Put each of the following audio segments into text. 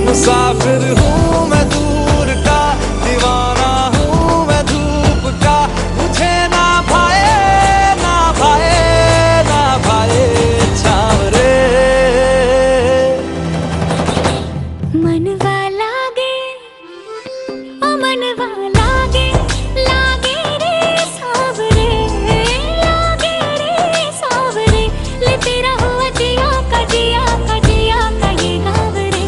मुसाफिर हूँ मैं दूर का, दीवाना हूँ मैं धूप का, मुझे ना भाए ना भाए ना भाए छावरे। मनवा लागे ओ मनवा लागे, लागे रे सावरे, लागे रे सावरे, ले तेरा हुआ जिया का जिया का जिया का ये गावरे।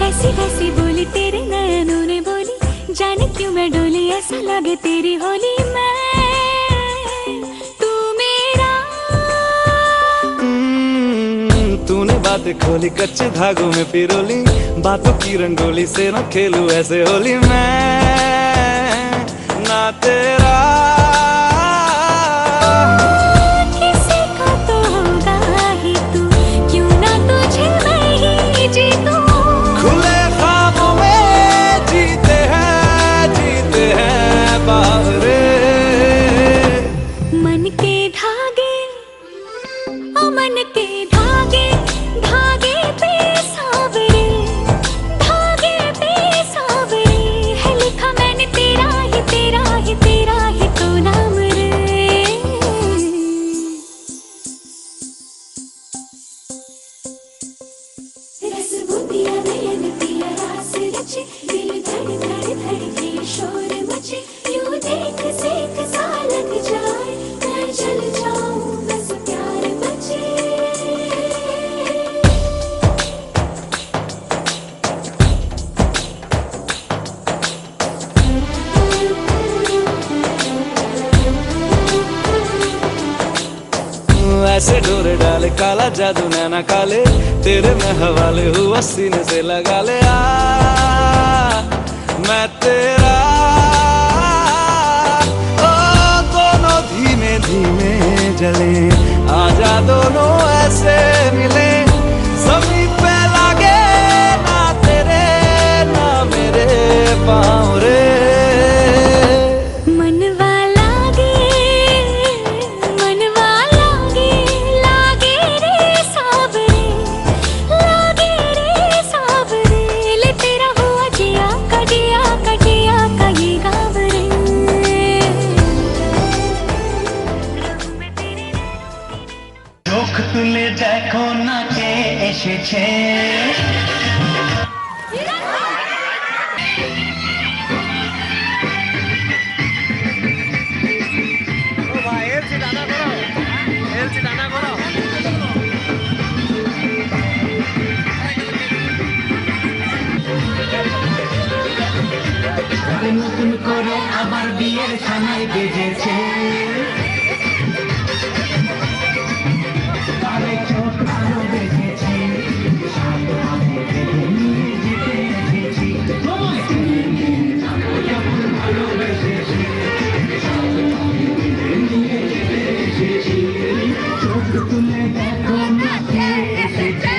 ऐसी वैसी बोली तेरे नयनों ने बोली, जाने क्यों मैं डोली, ऐसा लगे तेरी होली मैं तू मेरा। तूने बातें खोली कच्चे धागों में पिरोली, बातों की रंगोली से न खेलूं ऐसे होली मैं ना तेरा। किसी का तो होगा ही तू, क्यों ना तुझे मैं ही जीतूं। खुले ख्वाबों में जीते हैं बावरे। मन के धागे ओ मन के धागे, धागे पे सावरे, धागे पे सावरे, है लिखा मैंने तेरा ही तेरा ही तेरा ही तो नाम रे। रस बुंदिया नयन पिया रास रचे, दिल धड़ धड़ धड़के शोर मचे, यूं देख सेक सा लग जाए, मैं चल जाऊं बस प्यार बचे। ऐसे डोरे डाले काला जादू नैना काले, तेरे में हवाले हुआ सीने से लगा ले आ मैं तेरा। ओ दोनों धीमे धीमे जले, आजा दोनों ऐसे मिले, जमीन पे लागे ना तेरे ना मेरे पाँव रे। मनवा लागे, मनवा लागे, लागे रे सावरे, लागे रे सावरे, ले तेरा हुआ जिया का जिया का जिया का ये गावरे। চোখ তুলে দেখো না কে এসেছে। নতুন করে আবার বিয়ের ছানায় বেজেছে, আরে চোখ আরো বেজেছে, সাত হাতে বেঁধে নিয়ে যেতে এসেছি, যখন ভালোবেসেছি, সাত হাতে বেঁধে নিয়ে যেতে এসেছি। চোখ তুলে দেখো না কে এসেছে,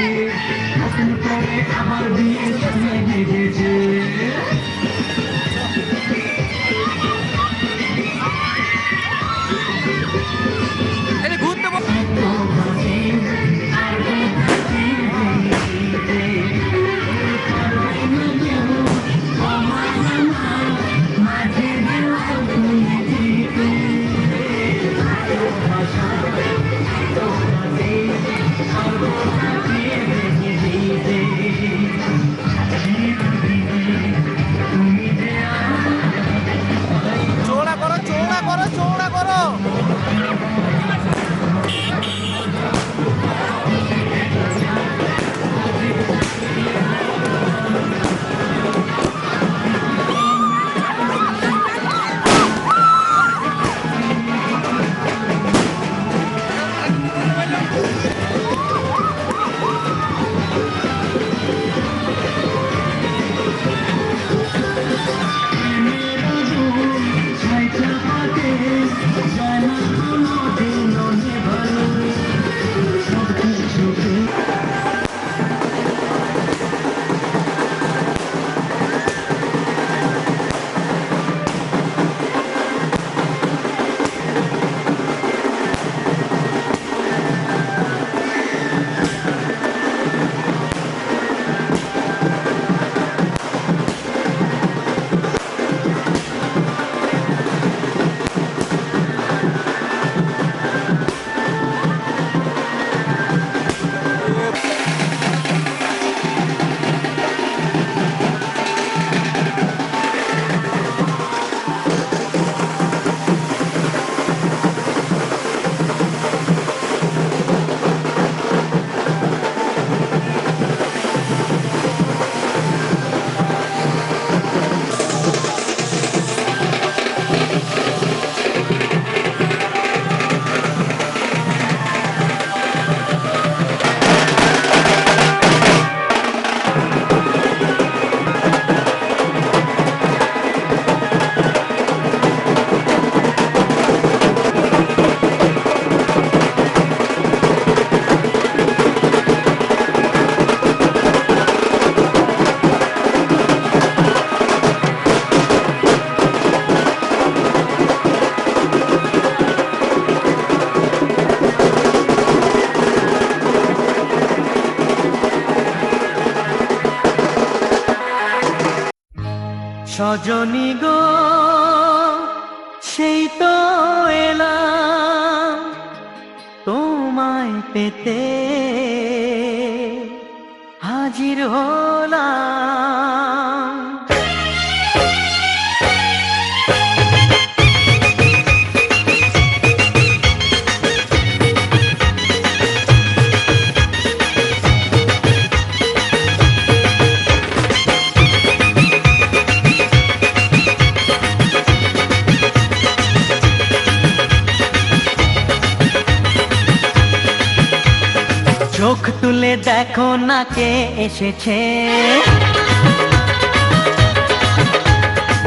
সজনী গো সেই তো এলাম তোমায় পেতে হাজির হলাম। চোখ তুলে দেখো না কে এসেছে,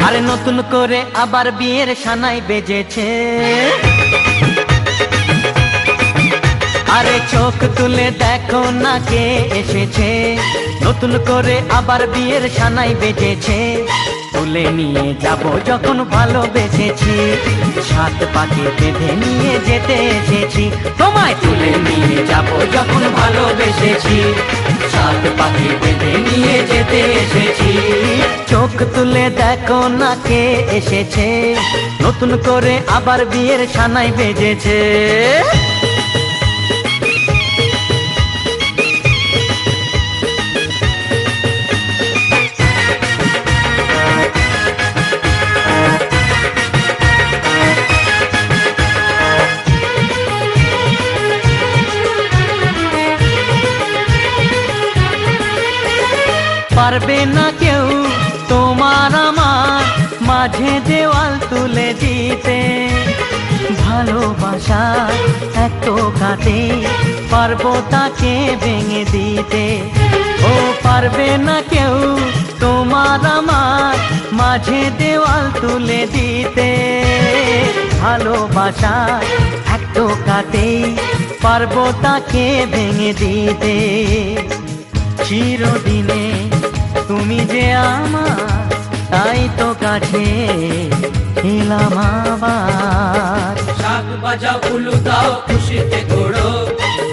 আরে নতুন করে আবার বিয়ের সানাই বেজেছে। আরে চোখ তুলে দেখো না কে এসেছে, নতুন করে আবার বিয়ের সানাই বেজেছে। তুলে নিয়ে যাব যখন ভালোবেসেছি, সাত পাকে বেঁধে নিয়ে যেতে এসেছি। তোমায় তুলে নিয়ে যাব যখন ভালোবেসেছি, সাত পাকে বেঁধে নিয়ে যেতে এসেছি। চোখ তুলে দেখো না কে এসেছে, নতুন করে আবার বিয়ের সানাই বেজেছে। পারবে না কেউ তোমার আমার মাঝে দেওয়াল তুলে দিতে, ভালোবাসা এত কাটে পারবো তাকে ভেঙে দিতে। ও পারবে না কেউ তোমার আমার মাঝে দেওয়াল তুলে দিতে, ভালোবাসা এত কাটে পারবো তাকে ভেঙে দিতে। চিরদিনে তুমি যে আমার, তাই তো কাছে এলাম আবার। শাক বাজাও উলু দাও খুশিতে ঘোড়ো,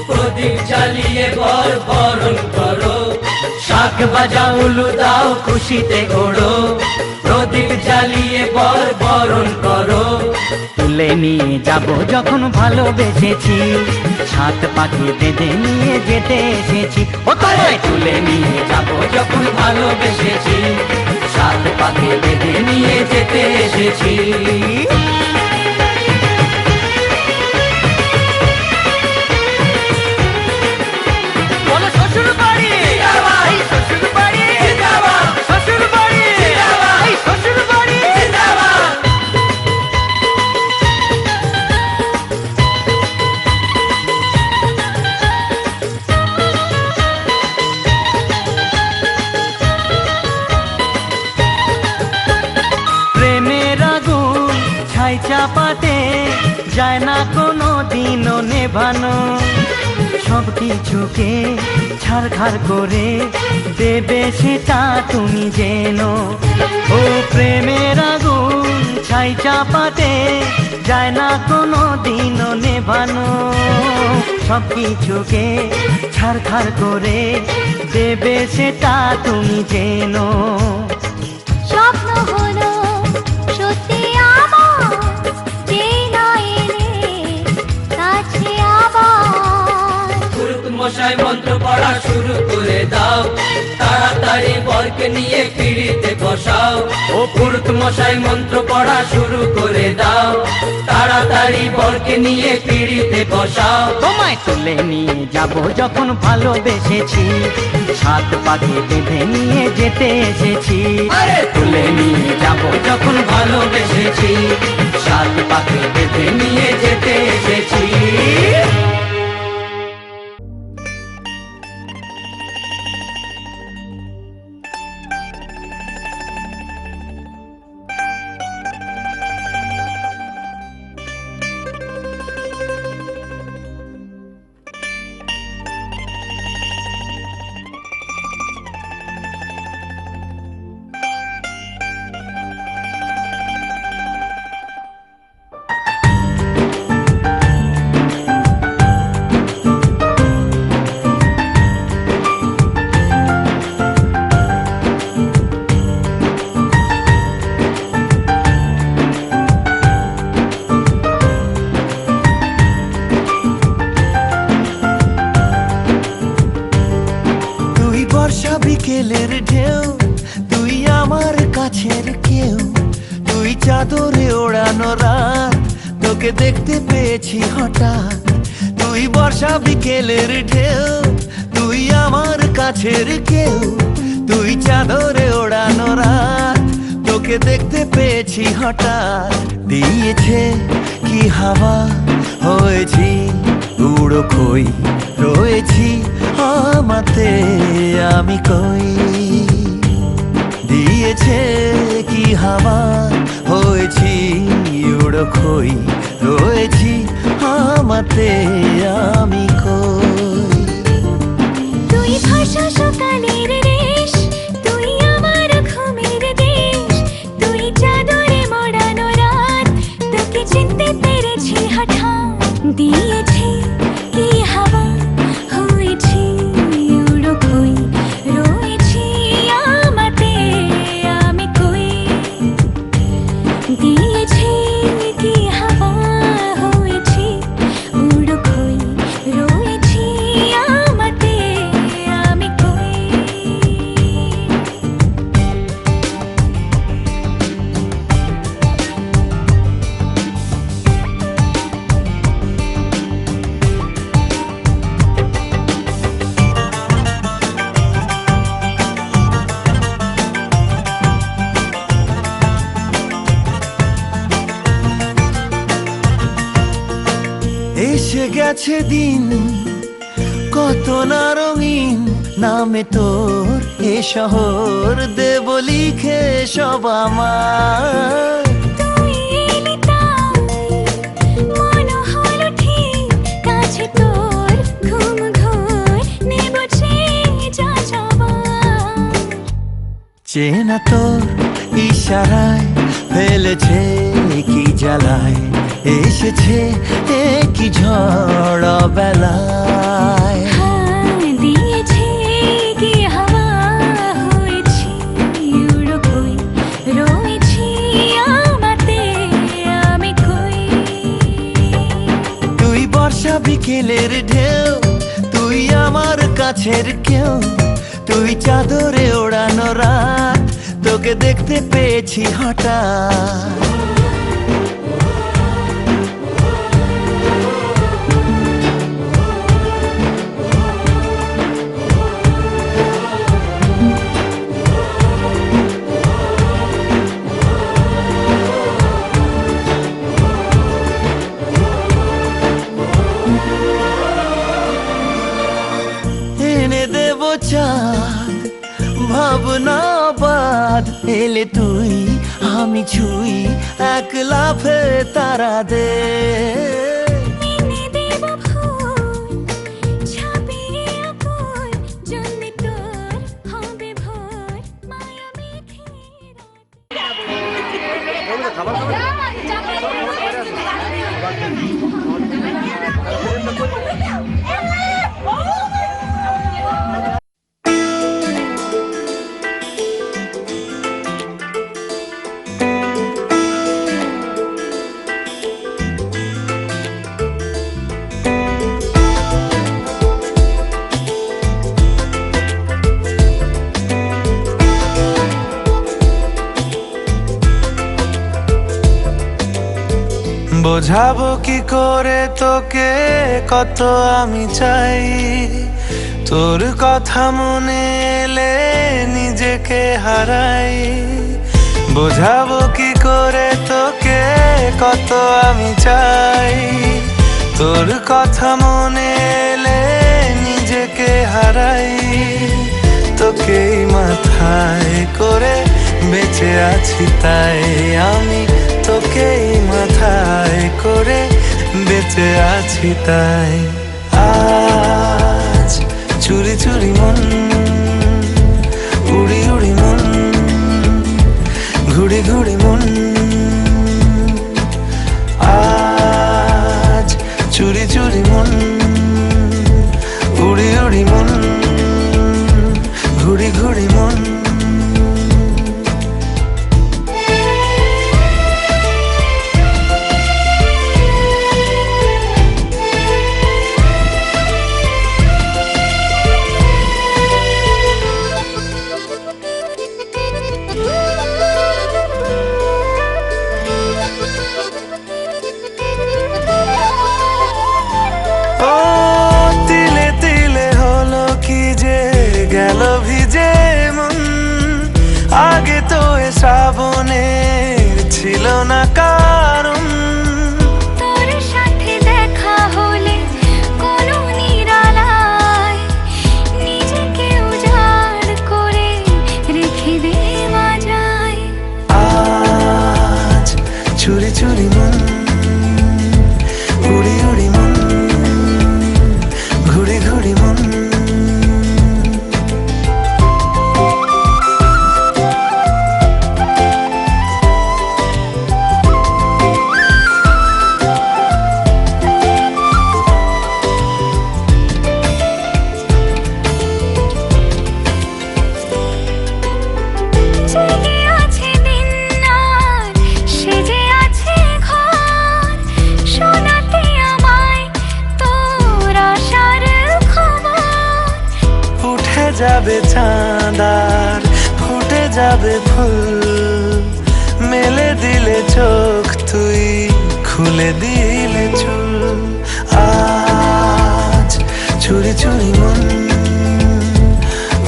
প্রদীপ জ্বালিয়ে বর বরণ করো। শাক বাজাও উলু দাও খুশিতে ঘোড়ো, প্রদীপ জ্বালিয়ে বর বরণ করো। তুলে নিয়ে যাব যখন ভালোবেসেছি, সাত পাখি বেঁধে নিয়ে যেতে এসেছি। ও তোমায় তুলে নিয়ে যাব যখন ভালোবেসেছি, সাত পাখি বেঁধে নিয়ে যেতে এসেছি। বলো শ্বশুর বাড়ি, এই শ্বশুর বাড়ি, শ্বশুর বাড়ি, এই শ্বশুর বাড়ি। প্রেমের আগুন ছাই চাপাতে যায় না কোনো দিনও নেভানো, সব কিছুকে ছাড়খাড় করে দেবে সেটা তুমি জেনো। ও প্রেমের আগুন ছাই চাপাতে যায় না কোনো দিনও নেভানো, সব কিছুকে ছাড়খাড় করে দেবে সেটা তুমি জেনো। স্বপ্ন হলো সত্যি আমার, যে না এলে কাছে আবার। পুরুত মশাই মন্ত্র পড়া শুরু করে দাও, তাড়াতাড়ি বরকে নিয়ে পিড়িতে বসাও। ও পুরুত মশাই মন্ত্র পড়া শুরু করে দাও, তাড়াতাড়ি বরকে নিয়ে পিড়িতে বসাও। তোমায় তুলে নিয়ে যাব যখন ভালোবেসেছি, সাত পাখি বেঁধে নিয়ে যেতে এসেছি। আরে তুলে নিয়ে যাব যখন ভালোবেসেছি, সাত পাখি বেঁধে নিয়ে যেতে এসেছি। কাছের কেউ, তুই চাদরে ওড়ানো রাত, তোকে দেখতে পেয়েছি হঠাৎ। তুই বর্ষা বিকেলের ঢেউ, তুই আমার কাছের কেউ, তুই চাদরে ওড়ানো রাত, তোকে দেখতে পেয়েছি হঠাৎ। দিয়েছে কি হাওয়া, হয়েছি উড়ো খই, রয়েছি আমাতে আমি কই। দিয়েছে কি হাওয়া, হয়েছি উড়ো খই, রয়েছি আমাতে আমি কই। তুই ভাষা সকালের রেশ, তুই আমার ঘুমের দেশ, তুই চাদরে মোড়ানো রাত, তোকে চিনতে পেরেছি হঠাৎ। দিয়েছি কি হাওয়া, হয়েছি উড়ো খই, রয়েছি আমাতে আমি কই। দিয়েছি কি হাওয়া, হয়েছি উড়ো খই, রয়েছি আমাতে আমি কই। এসে গেছে দিন কত না রঙিন, নামে তোর এ শহর দেব লিখে সব আমার। তুই এলি তাই মন হলো ঠিক, কাছে তোর ঘুম ঘোর নেব যা যাবার। চেনা তোর ইশারায় ফেলেছে কি জ্বালায়, এসেছে এ কি ঝড় বেলায়। দিয়েছে কি হাওয়া, হয়েছি উড়ো খই, রয়েছি আমাতে আমি কই। তুই বর্ষা বিকেলের ঢেউ, তুই আমার কাছের কেউ, তুই চাদরে ওড়ানো রাত, তোকে দেখতে পেয়েছি হঠাৎ। এনে দেব চাঁদ ভাবনা বাদ, এলে তুই আমি ছুই এক লাফে তারা দে। এনে দেব ফুল, ছাপিয়ে আকুল, জন্মে তোর হবে ভোর, মায়া মেঘে বোঝাবো কি করে তোকে কত আমি চাই, তোর কথা মনে এলে নিজেকে হারাই। বোঝাবো কি করে তোকে কত আমি চাই, তোর কথা মনে এলে নিজেকে হারাই। তোকেই মাথায় করে বেঁচে আছি তাই আমি, তোকেই মাথায় করে বেঁচে আছি তাই। আজ চুরি চুরি মন, উড়ি উড়ি মন, ঘুড়ি ঘুড়ি মন। আজ চুরি চুরি মন, উড়ি উড়ি মন, ঘুড়ি ঘুড়ি মন। শ্রাবণের ছিল না কারণ, তোর সাথে দেখা হলে কোনো নিরালায় নিজেকে উজাড় করে রেখে দেওয়া যায়। আজ চুরি চুরি মন, উড়ি উড়ি মন, ঘুরি ঘুরি মন। জেগে আছে দিন আর সেজে আছে ঘর, শোনাতে আমায় তোর আশার খবর। উঠে যাবে চাঁদ আর ফুটে যাবে ফুল, মেলে দিলে চোখ তুই খুলে দিলে চুল। আজ চুরি চুরি মন,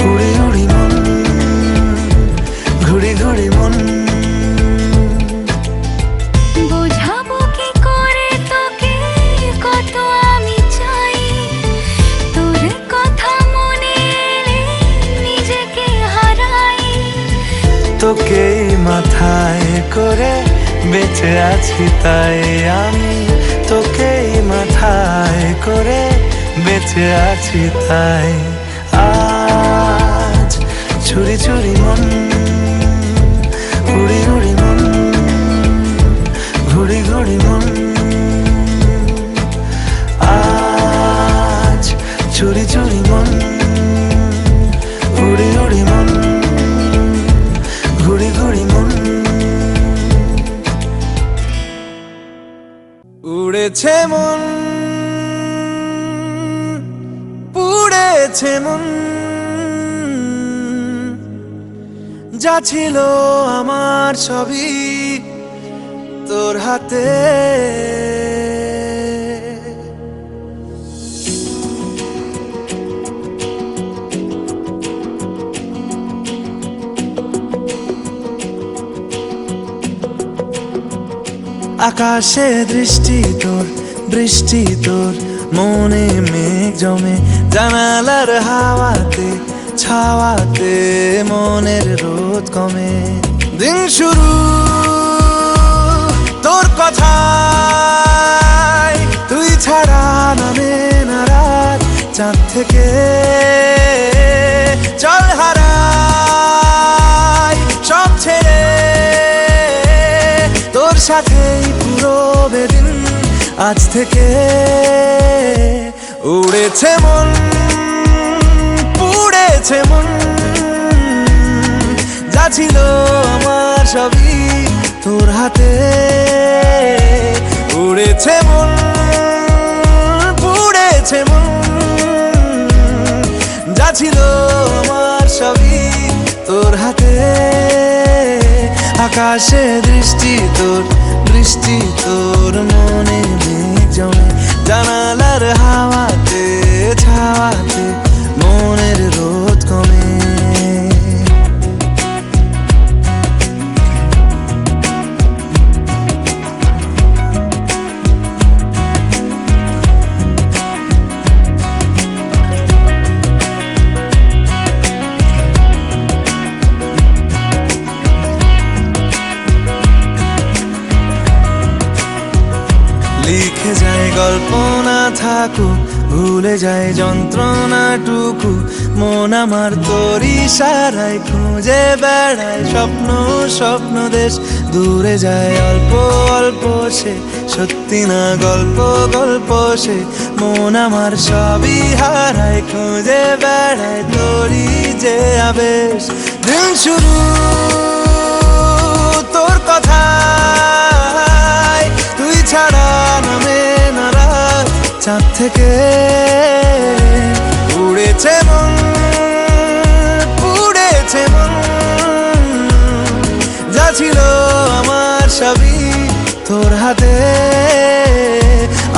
উড়ি উড়ি মন, ঘুরি ঘুরি মন। বোঝাবো কি করে তোকে কত আমি চাই, তোর কথা মনে এলে নিজেকে হারাই। তোকে মাথায় করে বেঁচে আছি তাই আমি, তোকে মাথায় করে বেঁচে আছি তাই। আজ চুরি চুরি মন, উড়ি উড়ি মন, ঘুরি ঘুরি মন। আজ চুরি চুরি মন, উড়ি উড়ি মন, ঘুরি ঘুরি মন। উড়েছে মন, পুড়েছে মন, যা ছিল আমার সবই তোর হাতে। আকাশে দৃষ্টি তোর, বৃষ্টি তোর, মনে মেঘ জমে, জানালার হাওয়াতে ছাওয়াতে মনের রোদ কমে। দিন শুরু তোর কথায়, তুই ছাড়া নামে না রাত, চাঁদ থেকে চল হারাই সব ছেড়ে, তোর সাথেই পুরো বেদিন আজ থেকে। উড়েছে মন, পুড়েছে মন, যা ছিল আমার সবই তোর হাতে। উড়েছে মন, পুড়েছে মন, যা ছিল আমার সবই তোর হাতে। আকাশে দৃষ্টি তোর, বৃষ্টি তোর, মনে মেঘ জমে, জানালার হাওয়াতে ছাওয়াতে মনের রোদ কমে। লিখে যায় গল্প না থাকুক, ভুলে যায় যন্ত্রণাটুকু, মন আমার তোর ইশারায় খুঁজে বেড়ায় স্বপ্ন স্বপ্ন দেশ। দূরে যায় অল্প অল্প সে, সত্যি না গল্প গল্প সে, মন আমার সবই হারায় খুঁজে বেড়ায় তোরই যে আবেশ। দিন শুরু তোর কথায়, তুই ছাড়া নামে না রাত, চাঁদ থেকে উড়েছে মন, পুড়েছে মন, যা ছিল আমার সবই তোর হাতে।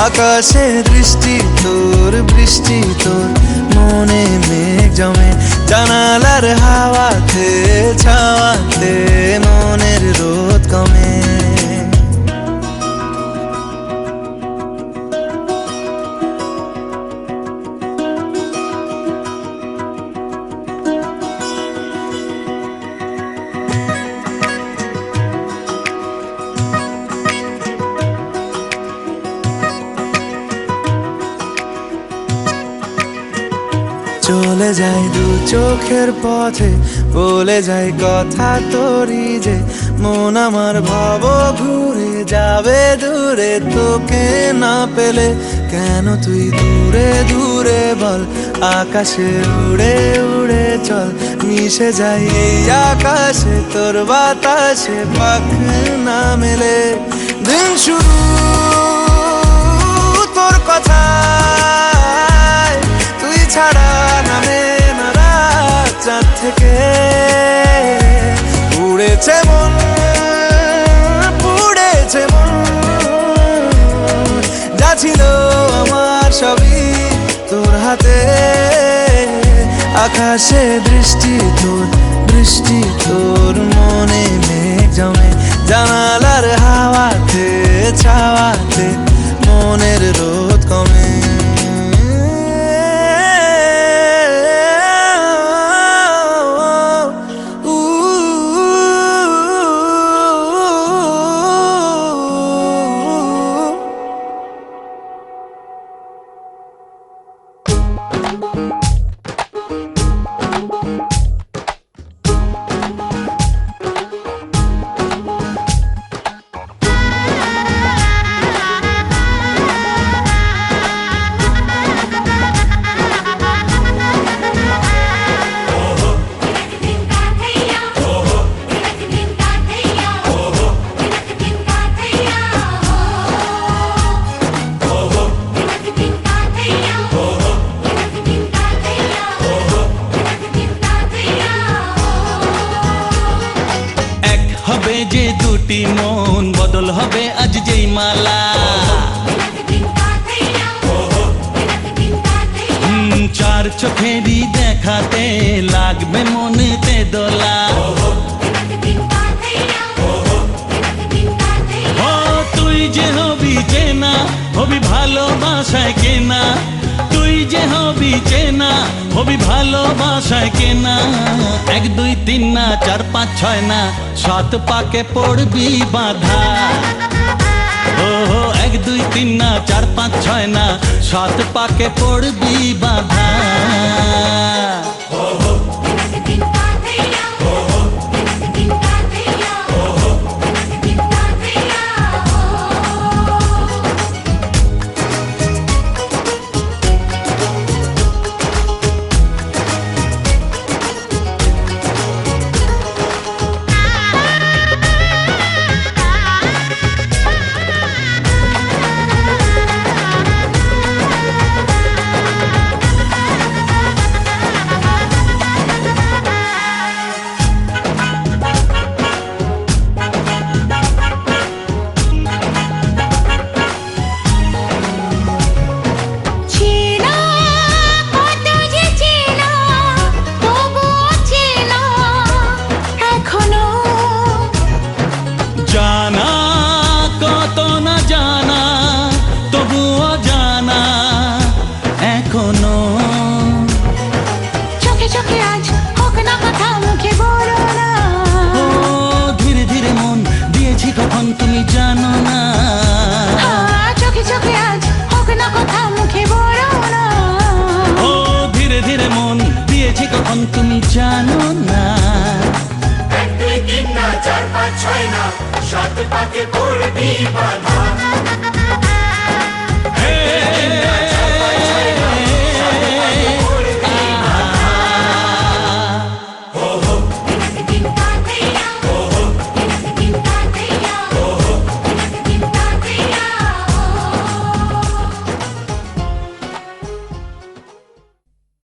আকাশে দৃষ্টি তোর, বৃষ্টি তোর, মনে মেঘ জমে, জানালার হাওয়াতে ছাওয়াতে মনের রোদ কমে। চলে যাই দু চোখের পথে, বলে যাই কথা তোরই যে, মন আমার ভাব ঘুরে যাবে দূরে তোকে না পেলে। কেন তুই দূরে দূরে বল, আকাশে উড়ে উড়ে চল, মিশে যাই এই আকাশে তোর বাতাসে পাখ না মেলে। দিন শুরু তোর কথা, তুই ছাড়া নামে না রাত চাঁদ থেকে। উড়েছে মন পুড়েছে মন, যা ছিল আমার সবই তোর হাতে। আকাশে বৃষ্টি তোর মনে মেঘ জমে। জানালার হাওয়াতে ছাওয়াতে মনের রোদ কমে। যে দুটি মন বদল হবে আজ যেই মালা। চার চোখেরই দেখাতে লাগবে মনেতে দোলা। ও তুই যে হবি চেনা, হবি ভালোবাসায় কেনা। তুই যে হবি চেনা, হবি ভালোবাসায় কেনা। 1 2 3 না 4 5 6 না 7 পাকে পড়বি বাধা। ও 1 2 3 না 4 5 6 না 7 পাকে পড়বি বাধা। তুমি জানো না। 1 2 3 না 4 5 6 না 7 পাকে পড়বি বাধা।